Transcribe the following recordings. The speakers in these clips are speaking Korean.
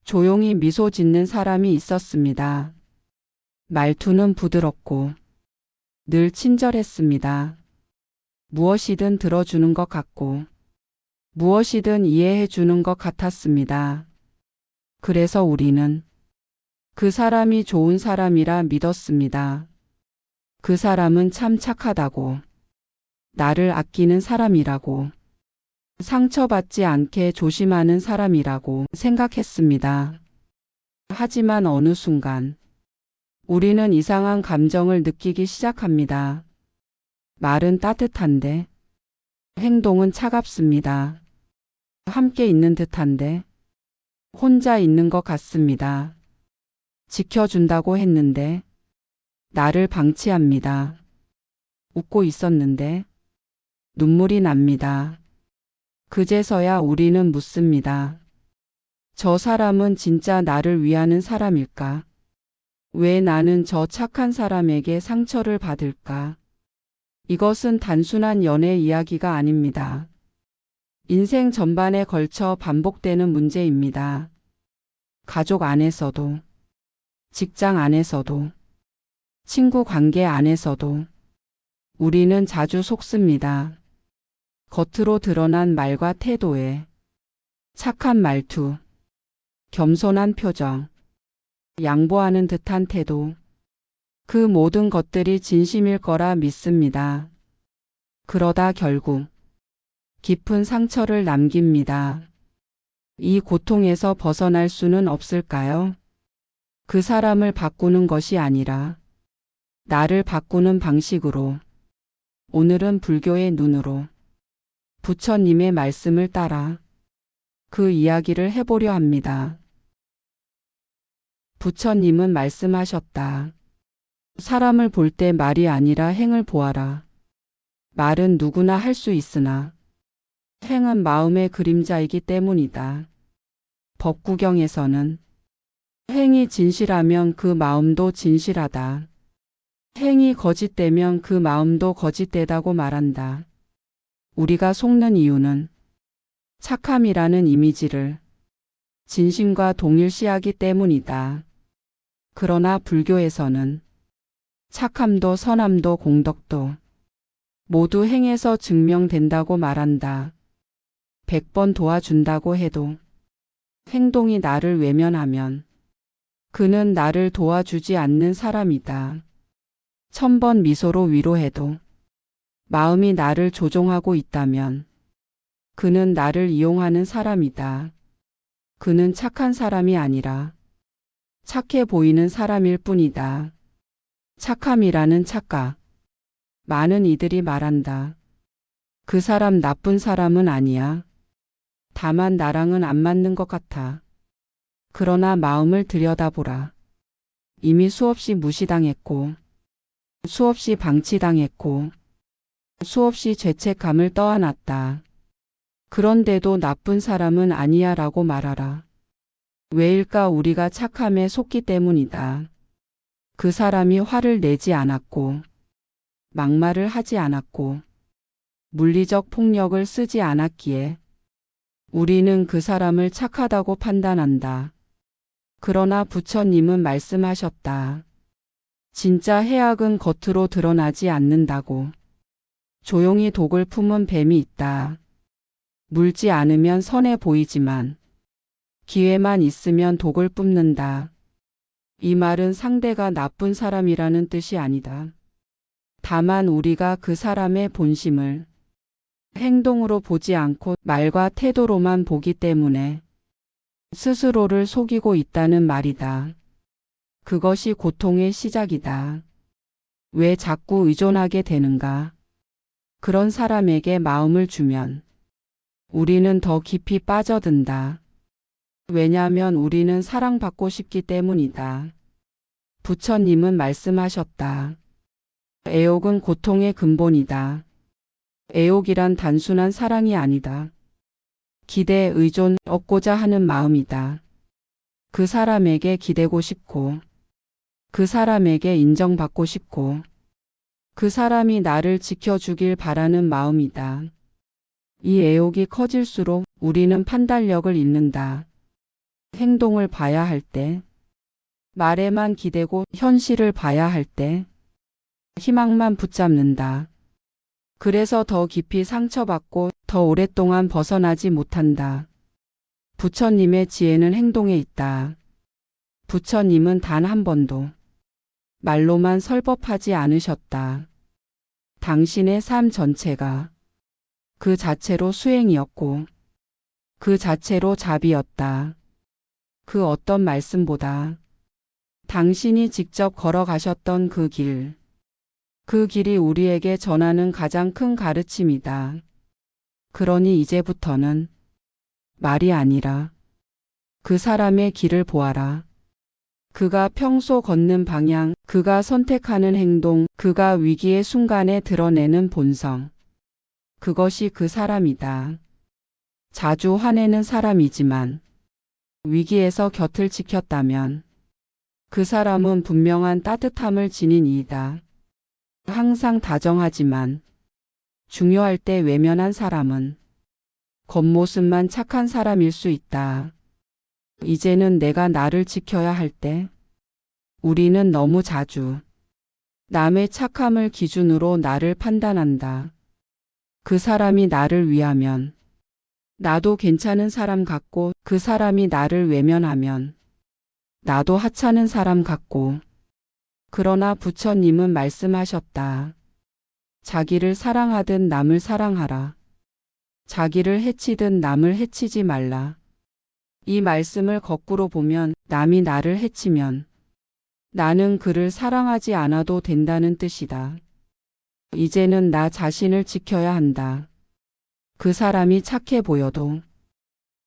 조용히 미소 짓는 사람이 있었습니다. 말투는 부드럽고 늘 친절했습니다. 무엇이든 들어주는 것 같고 무엇이든 이해해 주는 것 같았습니다. 그래서 우리는 그 사람이 좋은 사람이라 믿었습니다. 그 사람은 참 착하다고, 나를 아끼는 사람이라고, 상처받지 않게 조심하는 사람이라고 생각했습니다. 하지만 어느 순간 우리는 이상한 감정을 느끼기 시작합니다. 말은 따뜻한데 행동은 차갑습니다. 함께 있는 듯한데 혼자 있는 것 같습니다. 지켜준다고 했는데 나를 방치합니다. 웃고 있었는데 눈물이 납니다. 그제서야 우리는 묻습니다. 저 사람은 진짜 나를 위하는 사람일까? 왜 나는 저 착한 사람에게 상처를 받을까? 이것은 단순한 연애 이야기가 아닙니다. 인생 전반에 걸쳐 반복되는 문제입니다. 가족 안에서도, 직장 안에서도, 친구 관계 안에서도 우리는 자주 속습니다. 겉으로 드러난 말과 태도에 착한 말투, 겸손한 표정, 양보하는 듯한 태도, 그 모든 것들이 진심일 거라 믿습니다. 그러다 결국 깊은 상처를 남깁니다. 이 고통에서 벗어날 수는 없을까요? 그 사람을 바꾸는 것이 아니라 나를 바꾸는 방식으로, 오늘은 불교의 눈으로 부처님의 말씀을 따라 그 이야기를 해보려 합니다. 부처님은 말씀하셨다. 사람을 볼 때 말이 아니라 행을 보아라. 말은 누구나 할 수 있으나 행은 마음의 그림자이기 때문이다. 법구경에서는 행이 진실하면 그 마음도 진실하다. 행이 거짓되면 그 마음도 거짓되다고 말한다. 우리가 속는 이유는 착함이라는 이미지를 진심과 동일시하기 때문이다. 그러나 불교에서는 착함도 선함도 공덕도 모두 행에서 증명된다고 말한다. 100번 도와준다고 해도 행동이 나를 외면하면 그는 나를 도와주지 않는 사람이다. 1000번 미소로 위로해도 마음이 나를 조종하고 있다면 그는 나를 이용하는 사람이다. 그는 착한 사람이 아니라 착해 보이는 사람일 뿐이다. 착함이라는 착각. 많은 이들이 말한다. 그 사람 나쁜 사람은 아니야. 다만 나랑은 안 맞는 것 같아. 그러나 마음을 들여다보라. 이미 수없이 무시당했고, 수없이 방치당했고, 수없이 죄책감을 떠안았다. 그런데도 나쁜 사람은 아니야 라고 말하라. 왜일까? 우리가 착함에 속기 때문이다. 그 사람이 화를 내지 않았고, 막말을 하지 않았고, 물리적 폭력을 쓰지 않았기에 우리는 그 사람을 착하다고 판단한다. 그러나 부처님은 말씀하셨다. 진짜 해악은 겉으로 드러나지 않는다고. 조용히 독을 품은 뱀이 있다. 물지 않으면 선해 보이지만 기회만 있으면 독을 뿜는다. 이 말은 상대가 나쁜 사람이라는 뜻이 아니다. 다만 우리가 그 사람의 본심을 행동으로 보지 않고 말과 태도로만 보기 때문에 스스로를 속이고 있다는 말이다. 그것이 고통의 시작이다. 왜 자꾸 의존하게 되는가? 그런 사람에게 마음을 주면 우리는 더 깊이 빠져든다. 왜냐하면 우리는 사랑받고 싶기 때문이다. 부처님은 말씀하셨다. 애욕은 고통의 근본이다. 애욕이란 단순한 사랑이 아니다. 기대, 의존, 얻고자 하는 마음이다. 그 사람에게 기대고 싶고, 그 사람에게 인정받고 싶고, 그 사람이 나를 지켜주길 바라는 마음이다. 이 애욕이 커질수록 우리는 판단력을 잃는다. 행동을 봐야 할 때, 말에만 기대고 현실을 봐야 할 때, 희망만 붙잡는다. 그래서 더 깊이 상처받고 더 오랫동안 벗어나지 못한다. 부처님의 지혜는 행동에 있다. 부처님은 단 한 번도 말로만 설법하지 않으셨다. 당신의 삶 전체가 그 자체로 수행이었고 그 자체로 자비였다. 그 어떤 말씀보다 당신이 직접 걸어가셨던 그 길이 우리에게 전하는 가장 큰 가르침이다. 그러니 이제부터는 말이 아니라 그 사람의 길을 보아라. 그가 평소 걷는 방향, 그가 선택하는 행동, 그가 위기의 순간에 드러내는 본성. 그것이 그 사람이다. 자주 화내는 사람이지만 위기에서 곁을 지켰다면 그 사람은 분명한 따뜻함을 지닌 이이다. 항상 다정하지만 중요할 때 외면한 사람은 겉모습만 착한 사람일 수 있다. 이제는 내가 나를 지켜야 할 때, 우리는 너무 자주 남의 착함을 기준으로 나를 판단한다. 그 사람이 나를 위하면 나도 괜찮은 사람 같고, 그 사람이 나를 외면하면 나도 하찮은 사람 같고. 그러나 부처님은 말씀하셨다. 자기를 사랑하든 남을 사랑하라. 자기를 해치든 남을 해치지 말라. 이 말씀을 거꾸로 보면 남이 나를 해치면 나는 그를 사랑하지 않아도 된다는 뜻이다. 이제는 나 자신을 지켜야 한다. 그 사람이 착해 보여도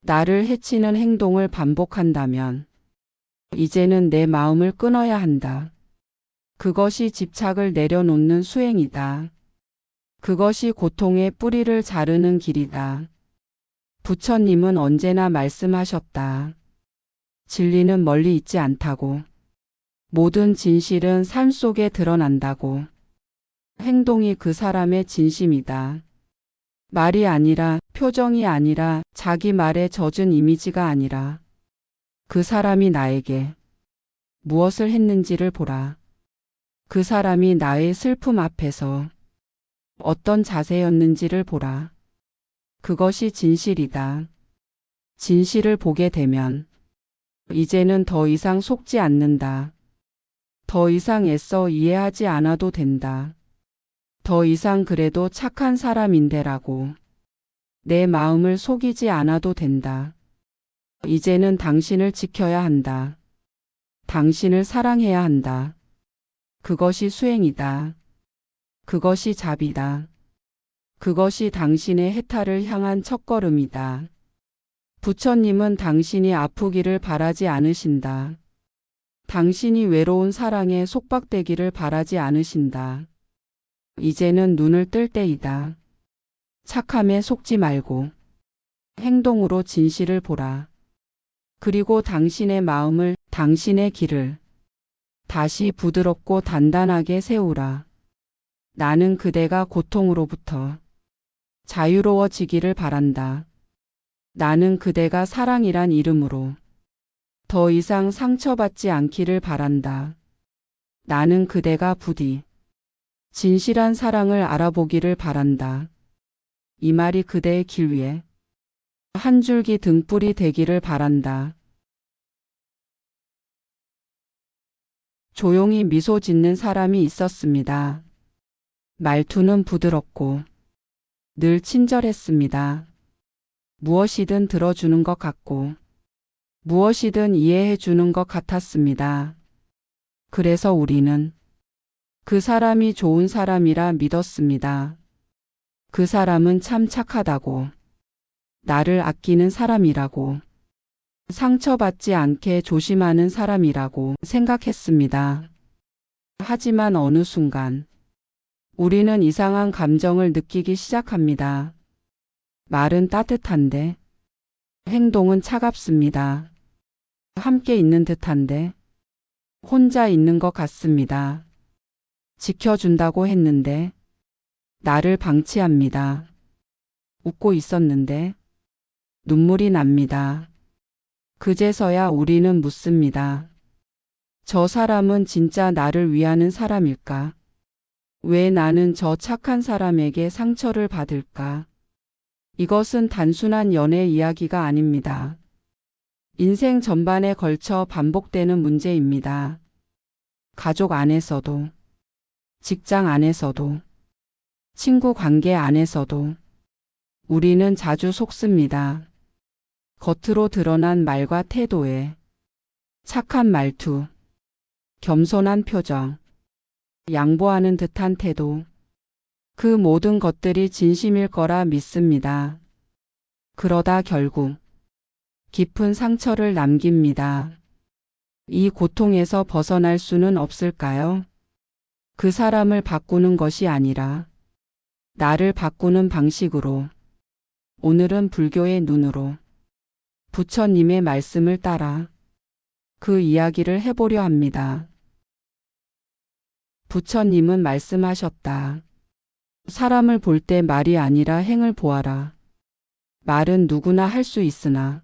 나를 해치는 행동을 반복한다면 이제는 내 마음을 끊어야 한다. 그것이 집착을 내려놓는 수행이다. 그것이 고통의 뿌리를 자르는 길이다. 부처님은 언제나 말씀하셨다. 진리는 멀리 있지 않다고. 모든 진실은 삶 속에 드러난다고. 행동이 그 사람의 진심이다. 말이 아니라, 표정이 아니라, 자기 말에 젖은 이미지가 아니라 그 사람이 나에게 무엇을 했는지를 보라. 그 사람이 나의 슬픔 앞에서 어떤 자세였는지를 보라. 그것이 진실이다. 진실을 보게 되면 이제는 더 이상 속지 않는다. 더 이상 애써 이해하지 않아도 된다. 더 이상 그래도 착한 사람인데라고 내 마음을 속이지 않아도 된다. 이제는 당신을 지켜야 한다. 당신을 사랑해야 한다. 그것이 수행이다. 그것이 자비다. 그것이 당신의 해탈을 향한 첫걸음이다. 부처님은 당신이 아프기를 바라지 않으신다. 당신이 외로운 사랑에 속박되기를 바라지 않으신다. 이제는 눈을 뜰 때이다. 착함에 속지 말고 행동으로 진실을 보라. 그리고 당신의 마음을, 당신의 길을 다시 부드럽고 단단하게 세우라. 나는 그대가 고통으로부터 자유로워지기를 바란다. 나는 그대가 사랑이란 이름으로 더 이상 상처받지 않기를 바란다. 나는 그대가 부디 진실한 사랑을 알아보기를 바란다. 이 말이 그대의 길 위에 한 줄기 등불이 되기를 바란다. 조용히 미소 짓는 사람이 있었습니다. 말투는 부드럽고 늘 친절했습니다. 무엇이든 들어주는 것 같고 무엇이든 이해해 주는 것 같았습니다. 그래서 우리는 그 사람이 좋은 사람이라 믿었습니다. 그 사람은 참 착하다고, 나를 아끼는 사람이라고, 상처받지 않게 조심하는 사람이라고 생각했습니다. 하지만 어느 순간 우리는 이상한 감정을 느끼기 시작합니다. 말은 따뜻한데 행동은 차갑습니다. 함께 있는 듯한데 혼자 있는 것 같습니다. 지켜준다고 했는데 나를 방치합니다. 웃고 있었는데 눈물이 납니다. 그제서야 우리는 묻습니다. 저 사람은 진짜 나를 위하는 사람일까? 왜 나는 저 착한 사람에게 상처를 받을까? 이것은 단순한 연애 이야기가 아닙니다. 인생 전반에 걸쳐 반복되는 문제입니다. 가족 안에서도, 직장 안에서도, 친구 관계 안에서도 우리는 자주 속습니다. 겉으로 드러난 말과 태도에 착한 말투, 겸손한 표정, 양보하는 듯한 태도, 그 모든 것들이 진심일 거라 믿습니다. 그러다 결국 깊은 상처를 남깁니다. 이 고통에서 벗어날 수는 없을까요? 그 사람을 바꾸는 것이 아니라 나를 바꾸는 방식으로, 오늘은 불교의 눈으로 부처님의 말씀을 따라 그 이야기를 해보려 합니다. 부처님은 말씀하셨다. 사람을 볼 때 말이 아니라 행을 보아라. 말은 누구나 할 수 있으나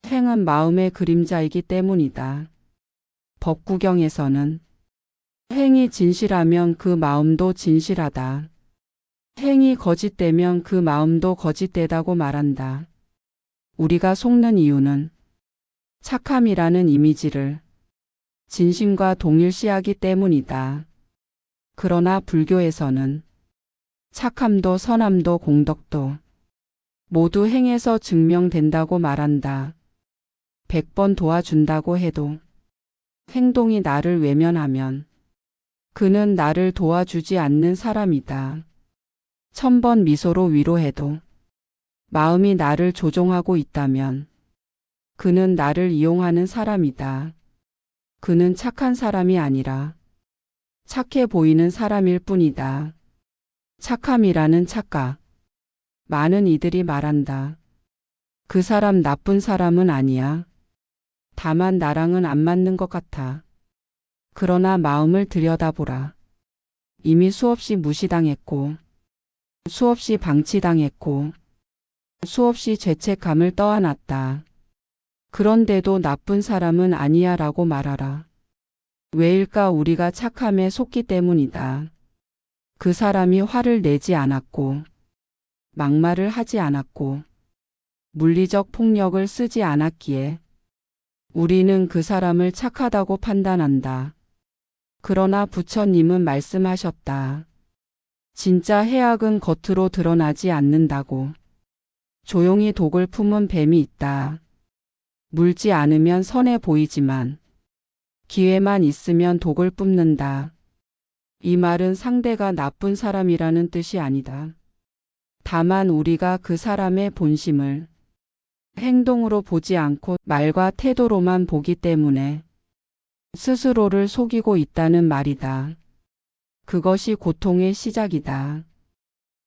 행은 마음의 그림자이기 때문이다. 법구경에서는 행이 진실하면 그 마음도 진실하다. 행이 거짓되면 그 마음도 거짓되다고 말한다. 우리가 속는 이유는 착함이라는 이미지를 진심과 동일시하기 때문이다. 그러나 불교에서는 착함도 선함도 공덕도 모두 행에서 증명된다고 말한다. 100번 도와준다고 해도 행동이 나를 외면하면 그는 나를 도와주지 않는 사람이다. 1000번 미소로 위로해도 마음이 나를 조종하고 있다면 그는 나를 이용하는 사람이다. 그는 착한 사람이 아니라 착해 보이는 사람일 뿐이다. 착함이라는 착각. 많은 이들이 말한다. 그 사람 나쁜 사람은 아니야. 다만 나랑은 안 맞는 것 같아. 그러나 마음을 들여다보라. 이미 수없이 무시당했고, 수없이 방치당했고, 수없이 죄책감을 떠안았다. 그런데도 나쁜 사람은 아니야 라고 말하라. 왜일까? 우리가 착함에 속기 때문이다. 그 사람이 화를 내지 않았고, 막말을 하지 않았고, 물리적 폭력을 쓰지 않았기에 우리는 그 사람을 착하다고 판단한다. 그러나 부처님은 말씀하셨다. 진짜 해악은 겉으로 드러나지 않는다고. 조용히 독을 품은 뱀이 있다. 물지 않으면 선해 보이지만 기회만 있으면 독을 뿜는다. 이 말은 상대가 나쁜 사람이라는 뜻이 아니다. 다만 우리가 그 사람의 본심을 행동으로 보지 않고 말과 태도로만 보기 때문에 스스로를 속이고 있다는 말이다. 그것이 고통의 시작이다.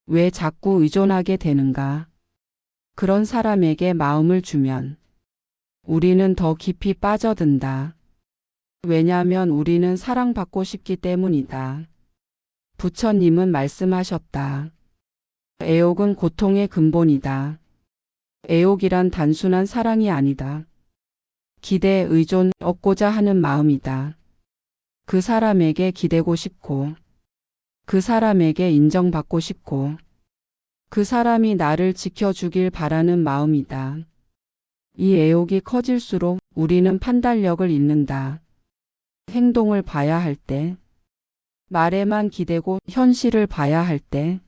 왜 자꾸 의존하게 되는가? 그런 사람에게 마음을 주면 우리는 더 깊이 빠져든다. 왜냐하면 우리는 사랑받고 싶기 때문이다. 부처님은 말씀하셨다. 애욕은 고통의 근본이다. 애욕이란 단순한 사랑이 아니다. 기대, 의존, 얻고자 하는 마음이다. 그 사람에게 기대고 싶고, 그 사람에게 인정받고 싶고, 그 사람이 나를 지켜주길 바라는 마음이다. 이 애욕이 커질수록 우리는 판단력을 잃는다. 행동을 봐야 할 때, 말에만 기대고 현실을 봐야 할 때,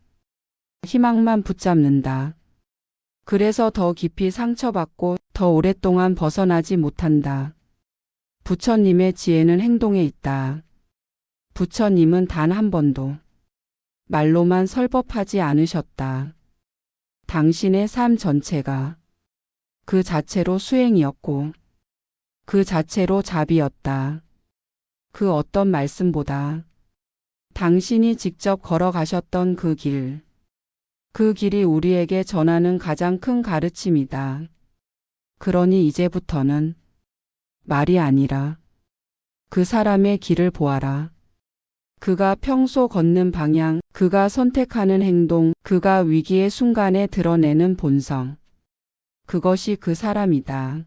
희망만 붙잡는다. 그래서 더 깊이 상처받고 더 오랫동안 벗어나지 못한다. 부처님의 지혜는 행동에 있다. 부처님은 단 한 번도 말로만 설법하지 않으셨다. 당신의 삶 전체가 그 자체로 수행이었고 그 자체로 자비였다. 그 어떤 말씀보다 당신이 직접 걸어가셨던 그 길, 그 길이 우리에게 전하는 가장 큰 가르침이다. 그러니 이제부터는 말이 아니라 그 사람의 길을 보아라. 그가 평소 걷는 방향, 그가 선택하는 행동, 그가 위기의 순간에 드러내는 본성. 그것이 그 사람이다.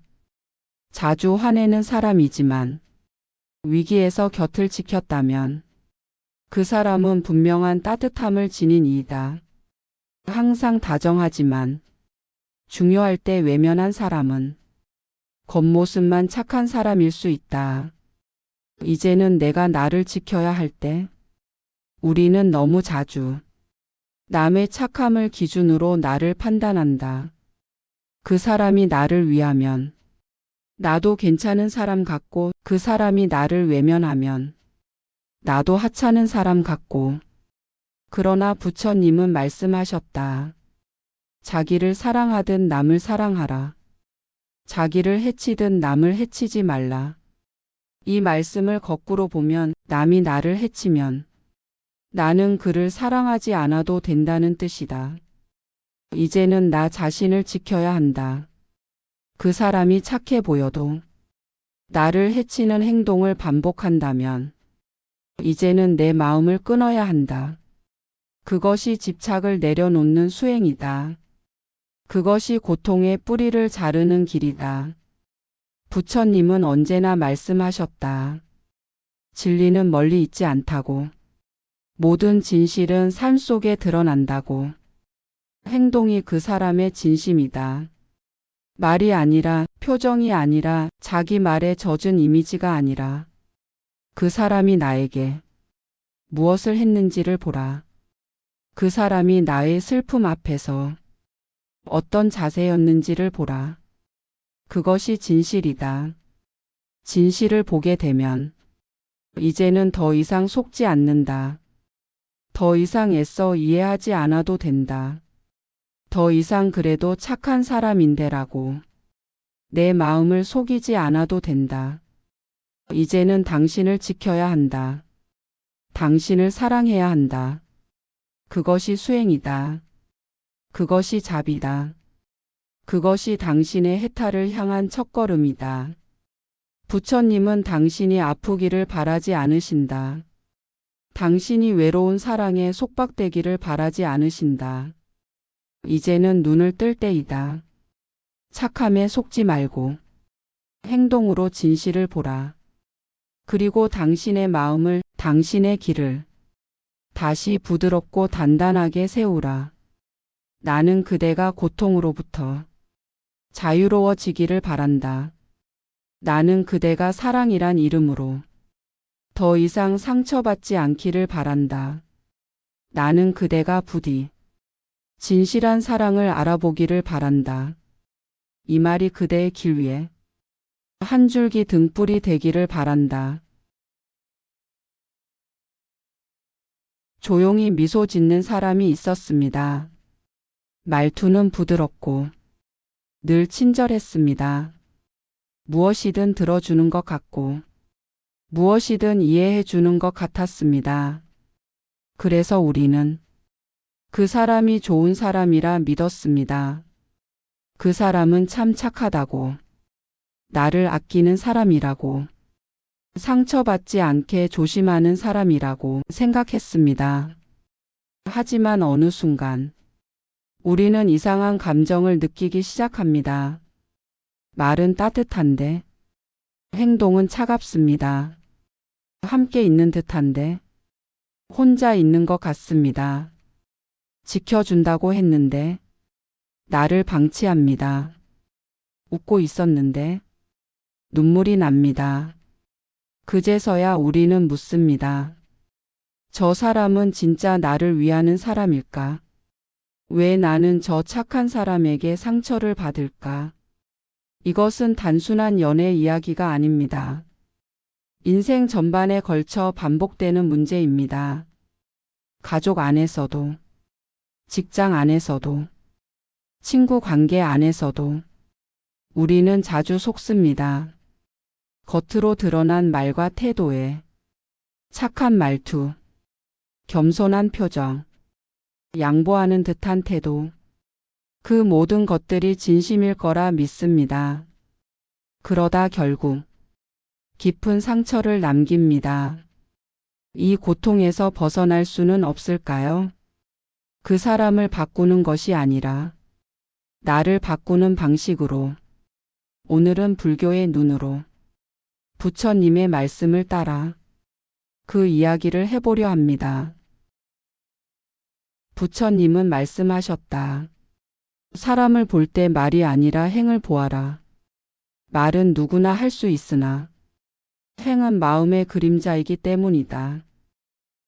자주 화내는 사람이지만 위기에서 곁을 지켰다면 그 사람은 분명한 따뜻함을 지닌 이이다. 항상 다정하지만 중요할 때 외면한 사람은 겉모습만 착한 사람일 수 있다. 이제는 내가 나를 지켜야 할 때 우리는 너무 자주 남의 착함을 기준으로 나를 판단한다. 그 사람이 나를 위하면 나도 괜찮은 사람 같고 그 사람이 나를 외면하면 나도 하찮은 사람 같고. 그러나 부처님은 말씀하셨다. 자기를 사랑하든 남을 사랑하라. 자기를 해치든 남을 해치지 말라. 이 말씀을 거꾸로 보면 남이 나를 해치면 나는 그를 사랑하지 않아도 된다는 뜻이다. 이제는 나 자신을 지켜야 한다. 그 사람이 착해 보여도 나를 해치는 행동을 반복한다면 이제는 내 마음을 끊어야 한다. 그것이 집착을 내려놓는 수행이다. 그것이 고통의 뿌리를 자르는 길이다. 부처님은 언제나 말씀하셨다. 진리는 멀리 있지 않다고. 모든 진실은 삶 속에 드러난다고. 행동이 그 사람의 진심이다. 말이 아니라, 표정이 아니라, 자기 말에 젖은 이미지가 아니라 그 사람이 나에게 무엇을 했는지를 보라. 그 사람이 나의 슬픔 앞에서 어떤 자세였는지를 보라. 그것이 진실이다. 진실을 보게 되면 이제는 더 이상 속지 않는다. 더 이상 애써 이해하지 않아도 된다. 더 이상 그래도 착한 사람인데라고 내 마음을 속이지 않아도 된다. 이제는 당신을 지켜야 한다. 당신을 사랑해야 한다. 그것이 수행이다. 그것이 자비다. 그것이 당신의 해탈을 향한 첫걸음이다. 부처님은 당신이 아프기를 바라지 않으신다. 당신이 외로운 사랑에 속박되기를 바라지 않으신다. 이제는 눈을 뜰 때이다. 착함에 속지 말고 행동으로 진실을 보라. 그리고 당신의 마음을, 당신의 길을 다시 부드럽고 단단하게 세우라. 나는 그대가 고통으로부터 자유로워지기를 바란다. 나는 그대가 사랑이란 이름으로 더 이상 상처받지 않기를 바란다. 나는 그대가 부디 진실한 사랑을 알아보기를 바란다. 이 말이 그대의 길 위에 한 줄기 등불이 되기를 바란다. 조용히 미소 짓는 사람이 있었습니다. 말투는 부드럽고 늘 친절했습니다. 무엇이든 들어주는 것 같고 무엇이든 이해해 주는 것 같았습니다. 그래서 우리는 그 사람이 좋은 사람이라 믿었습니다. 그 사람은 참 착하다고, 나를 아끼는 사람이라고, 상처받지 않게 조심하는 사람이라고 생각했습니다. 하지만 어느 순간 우리는 이상한 감정을 느끼기 시작합니다. 말은 따뜻한데 행동은 차갑습니다. 함께 있는 듯한데 혼자 있는 것 같습니다. 지켜준다고 했는데 나를 방치합니다. 웃고 있었는데 눈물이 납니다. 그제서야 우리는 묻습니다. 저 사람은 진짜 나를 위하는 사람일까? 왜 나는 저 착한 사람에게 상처를 받을까? 이것은 단순한 연애 이야기가 아닙니다. 인생 전반에 걸쳐 반복되는 문제입니다. 가족 안에서도, 직장 안에서도, 친구 관계 안에서도 우리는 자주 속습니다. 겉으로 드러난 말과 태도에 착한 말투, 겸손한 표정, 양보하는 듯한 태도, 그 모든 것들이 진심일 거라 믿습니다. 그러다 결국 깊은 상처를 남깁니다. 이 고통에서 벗어날 수는 없을까요? 그 사람을 바꾸는 것이 아니라 나를 바꾸는 방식으로 오늘은 불교의 눈으로 부처님의 말씀을 따라 그 이야기를 해보려 합니다. 부처님은 말씀하셨다. 사람을 볼 때 말이 아니라 행을 보아라. 말은 누구나 할 수 있으나 행은 마음의 그림자이기 때문이다.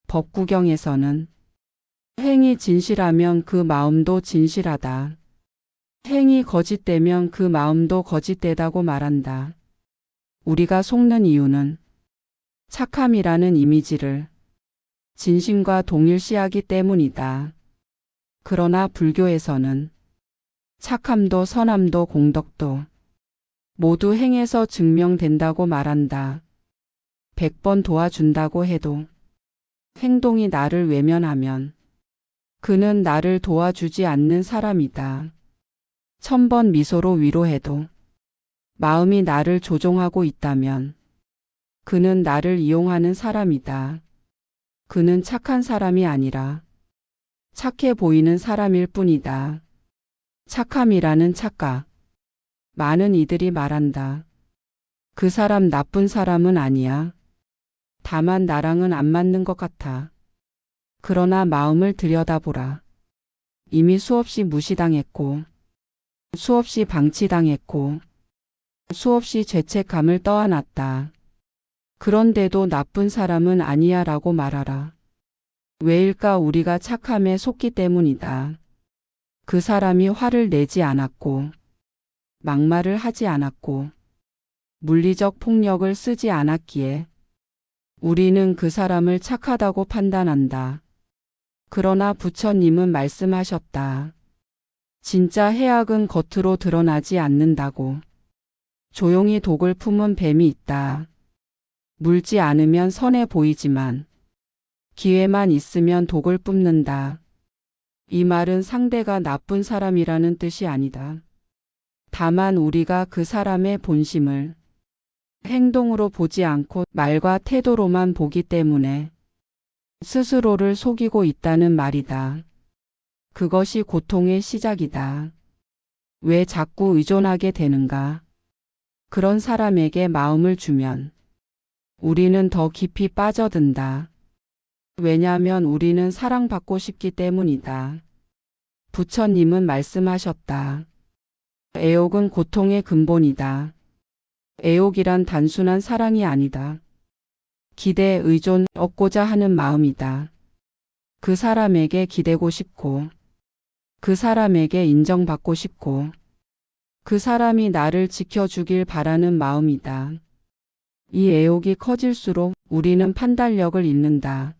법구경에서는 행이 진실하면 그 마음도 진실하다. 행이 거짓되면 그 마음도 거짓되다고 말한다. 우리가 속는 이유는 착함이라는 이미지를 진심과 동일시하기 때문이다. 그러나 불교에서는 착함도 선함도 공덕도 모두 행에서 증명된다고 말한다. 100번 도와준다고 해도 행동이 나를 외면하면 그는 나를 도와주지 않는 사람이다. 1000번 미소로 위로해도 마음이 나를 조종하고 있다면 그는 나를 이용하는 사람이다. 그는 착한 사람이 아니라 착해 보이는 사람일 뿐이다. 착함이라는 착각. 많은 이들이 말한다. 그 사람 나쁜 사람은 아니야. 다만 나랑은 안 맞는 것 같아. 그러나 마음을 들여다보라. 이미 수없이 무시당했고 수없이 방치당했고 수없이 죄책감을 떠안았다. 그런데도 나쁜 사람은 아니야 라고 말하라. 왜일까? 우리가 착함에 속기 때문이다. 그 사람이 화를 내지 않았고 막말을 하지 않았고 물리적 폭력을 쓰지 않았기에 우리는 그 사람을 착하다고 판단한다. 그러나 부처님은 말씀하셨다. 진짜 해악은 겉으로 드러나지 않는다고. 조용히 독을 품은 뱀이 있다. 물지 않으면 선해 보이지만 기회만 있으면 독을 뿜는다. 이 말은 상대가 나쁜 사람이라는 뜻이 아니다. 다만 우리가 그 사람의 본심을 행동으로 보지 않고 말과 태도로만 보기 때문에 스스로를 속이고 있다는 말이다. 그것이 고통의 시작이다. 왜 자꾸 의존하게 되는가? 그런 사람에게 마음을 주면 우리는 더 깊이 빠져든다. 왜냐하면 우리는 사랑받고 싶기 때문이다. 부처님은 말씀하셨다. 애욕은 고통의 근본이다. 애욕이란 단순한 사랑이 아니다. 기대, 의존, 얻고자 하는 마음이다. 그 사람에게 기대고 싶고, 그 사람에게 인정받고 싶고, 그 사람이 나를 지켜주길 바라는 마음이다. 이 애욕이 커질수록 우리는 판단력을 잃는다.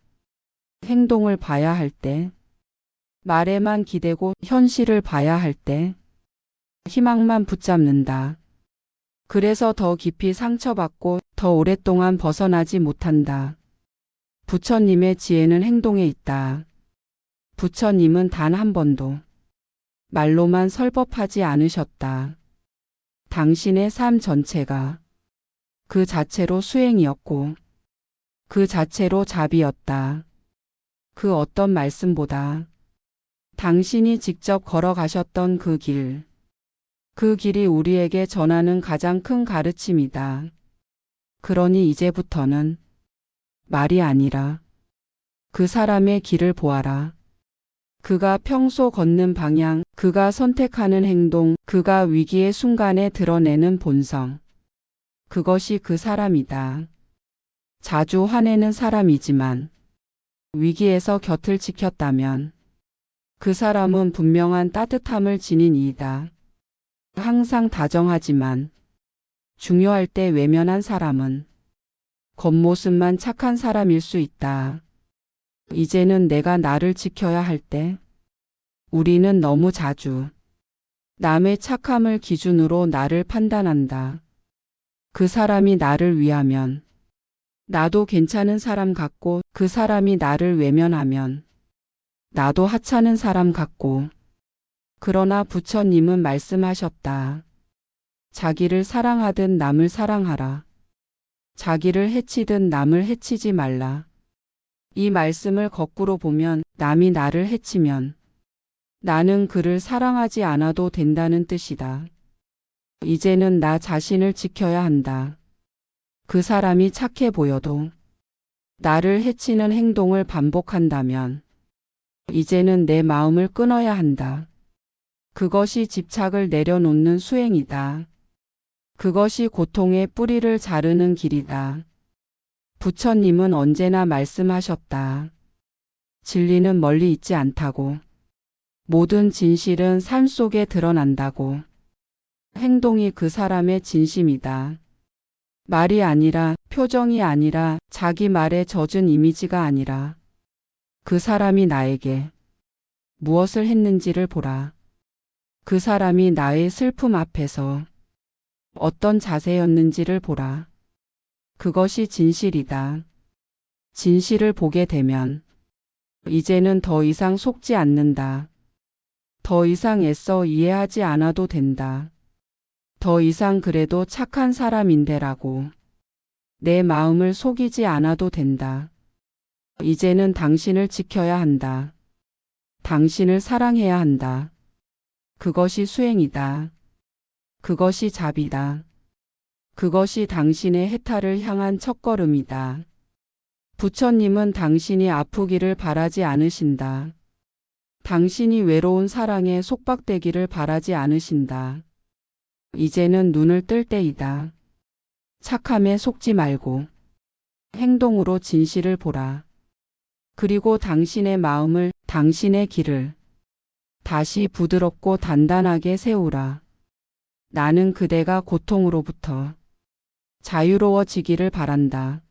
행동을 봐야 할 때, 말에만 기대고 현실을 봐야 할 때, 희망만 붙잡는다. 그래서 더 깊이 상처받고 더 오랫동안 벗어나지 못한다. 부처님의 지혜는 행동에 있다. 부처님은 단 한 번도 말로만 설법하지 않으셨다. 당신의 삶 전체가 그 자체로 수행이었고 그 자체로 자비였다. 그 어떤 말씀보다 당신이 직접 걸어가셨던 그 길, 그 길이 우리에게 전하는 가장 큰 가르침이다. 그러니 이제부터는 말이 아니라 그 사람의 길을 보아라. 그가 평소 걷는 방향, 그가 선택하는 행동, 그가 위기의 순간에 드러내는 본성. 그것이 그 사람이다. 자주 화내는 사람이지만 위기에서 곁을 지켰다면 그 사람은 분명한 따뜻함을 지닌 이이다. 항상 다정하지만 중요할 때 외면한 사람은 겉모습만 착한 사람일 수 있다. 이제는 내가 나를 지켜야 할 때 우리는 너무 자주 남의 착함을 기준으로 나를 판단한다. 그 사람이 나를 위하면 나도 괜찮은 사람 같고 그 사람이 나를 외면하면 나도 하찮은 사람 같고. 그러나 부처님은 말씀하셨다. 자기를 사랑하든 남을 사랑하라. 자기를 해치든 남을 해치지 말라. 이 말씀을 거꾸로 보면 남이 나를 해치면 나는 그를 사랑하지 않아도 된다는 뜻이다. 이제는 나 자신을 지켜야 한다. 그 사람이 착해 보여도 나를 해치는 행동을 반복한다면 이제는 내 마음을 끊어야 한다. 그것이 집착을 내려놓는 수행이다. 그것이 고통의 뿌리를 자르는 길이다. 부처님은 언제나 말씀하셨다. 진리는 멀리 있지 않다고. 모든 진실은 삶 속에 드러난다고. 행동이 그 사람의 진심이다. 말이 아니라, 표정이 아니라, 자기 말에 젖은 이미지가 아니라 그 사람이 나에게 무엇을 했는지를 보라. 그 사람이 나의 슬픔 앞에서 어떤 자세였는지를 보라. 그것이 진실이다. 진실을 보게 되면 이제는 더 이상 속지 않는다. 더 이상 애써 이해하지 않아도 된다. 더 이상 그래도 착한 사람인데라고 내 마음을 속이지 않아도 된다. 이제는 당신을 지켜야 한다. 당신을 사랑해야 한다. 그것이 수행이다. 그것이 자비다. 그것이 당신의 해탈을 향한 첫걸음이다. 부처님은 당신이 아프기를 바라지 않으신다. 당신이 외로운 사랑에 속박되기를 바라지 않으신다. 이제는 눈을 뜰 때이다. 착함에 속지 말고 행동으로 진실을 보라. 그리고 당신의 마음을, 당신의 길을 다시 부드럽고 단단하게 세우라. 나는 그대가 고통으로부터 자유로워지기를 바란다.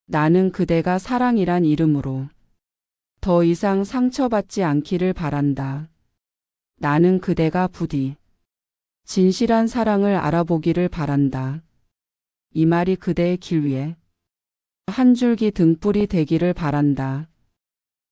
나는 그대가 사랑이란 이름으로 더 이상 상처받지 않기를 바란다. 나는 그대가 부디 진실한 사랑을 알아보기를 바란다. 이 말이 그대의 길 위에 한 줄기 등불이 되기를 바란다.